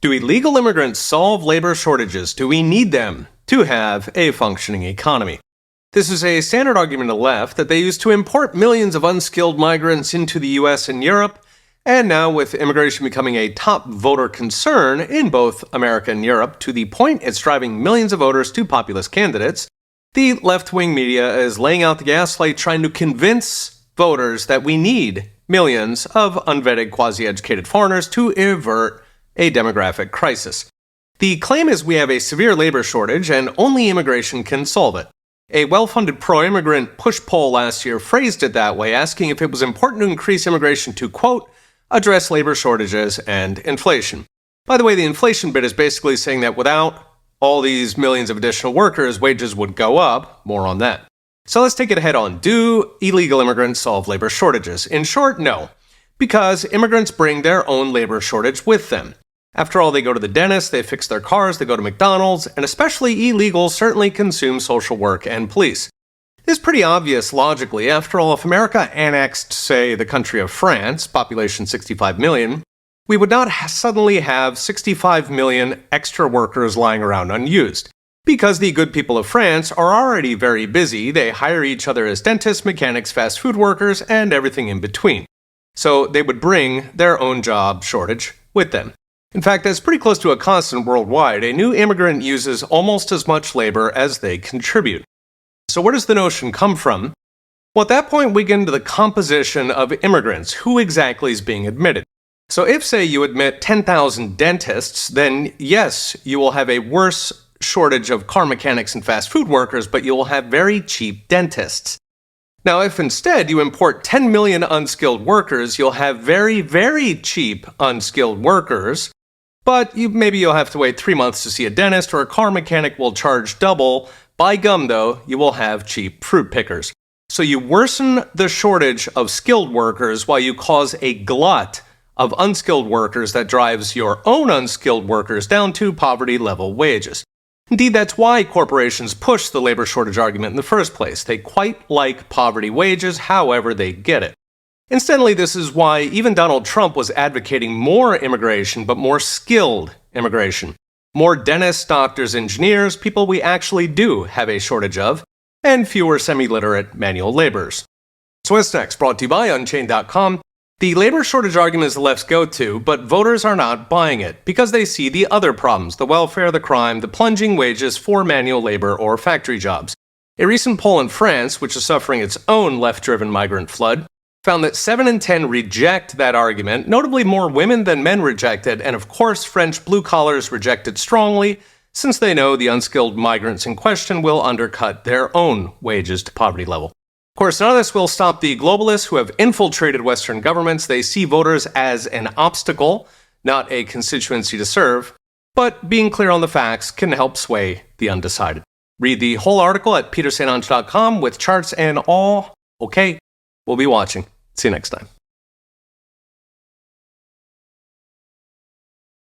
Do illegal immigrants solve labor shortages? Do we need them to have a functioning economy? This is a standard argument on the left that they used to import millions of unskilled migrants into the US and Europe, and now with immigration becoming a top voter concern in both America and Europe, to the point it's driving millions of voters to populist candidates, the left-wing media is laying out the gaslight trying to convince voters that we need millions of unvetted, quasi-educated foreigners to avert a demographic crisis. The claim is we have a severe labor shortage and only immigration can solve it. A well-funded pro-immigrant push poll last year phrased it that way, asking if it was important to increase immigration to, quote, address labor shortages and inflation. By the way, the inflation bit is basically saying that without all these millions of additional workers, wages would go up. More on that. So let's take it head on. Do illegal immigrants solve labor shortages? In short, no. Because immigrants bring their own labor shortage with them. After all, they go to the dentist, they fix their cars, they go to McDonald's, and especially illegals certainly consume social work and police. It's pretty obvious logically. After all, if America annexed, say, the country of France, population 65 million, we would not suddenly have 65 million extra workers lying around unused. Because the good people of France are already very busy, they hire each other as dentists, mechanics, fast food workers, and everything in between. So they would bring their own job shortage with them. In fact, that's pretty close to a constant worldwide. A new immigrant uses almost as much labor as they contribute. So where does the notion come from? Well, at that point, we get into the composition of immigrants. Who exactly is being admitted? So if, say, you admit 10,000 dentists, then yes, you will have a worse shortage of car mechanics and fast food workers, but you will have very cheap dentists. Now, if instead you import 10 million unskilled workers, you'll have very, very cheap unskilled workers, but maybe you'll have to wait 3 months to see a dentist, or a car mechanic will charge double. By gum, though, you will have cheap fruit pickers. So you worsen the shortage of skilled workers while you cause a glut of unskilled workers that drives your own unskilled workers down to poverty-level wages. Indeed, that's why corporations push the labor shortage argument in the first place. They quite like poverty wages, however they get it. Incidentally, this is why even Donald Trump was advocating more immigration, but more skilled immigration. More dentists, doctors, engineers, people we actually do have a shortage of, and fewer semi-literate manual laborers. So what's next? Brought to you by Unchained.com. The labor shortage argument is the left's go-to, but voters are not buying it because they see the other problems: the welfare, the crime, the plunging wages for manual labor or factory jobs. A recent poll in France, which is suffering its own left-driven migrant flood, found that 7 in 10 reject that argument. Notably, more women than men reject it, and of course French blue-collars reject it strongly, since they know the unskilled migrants in question will undercut their own wages to poverty level. Of course, none of this will stop the globalists who have infiltrated Western governments. They see voters as an obstacle, not a constituency to serve, but being clear on the facts can help sway the undecided. Read the whole article at petersanonge.com with charts and all. Okay, we'll be watching. See you next time.